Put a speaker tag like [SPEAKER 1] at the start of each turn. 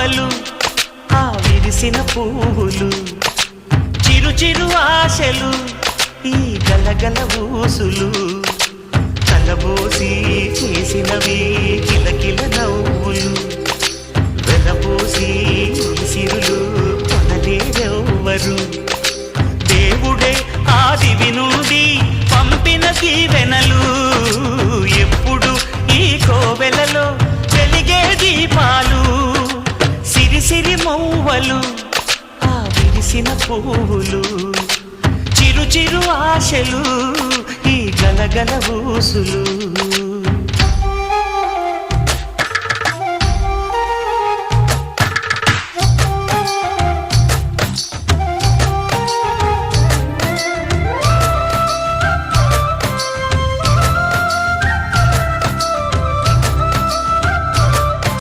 [SPEAKER 1] మౌవలు ఆ విరిసిన పువ్వులు చిరు చిరు ఆశలు ఈ గలగల ఊసులు కలబోసి చేసినవి కిలకిల నవ్వులు వెలబోసి సిరులు కొనలేరెవ్వరు దేవుడే ఆదివి నుండి పంపిన దీవెనలు ఎప్పుడు ఈ కోవెలలో వెలిగే దీపాలు సిరి సిరి మౌవలు ఆ విరిసిన పువ్వులు చిరు చిరు ఆశలు ఈ గలగల ఊసులు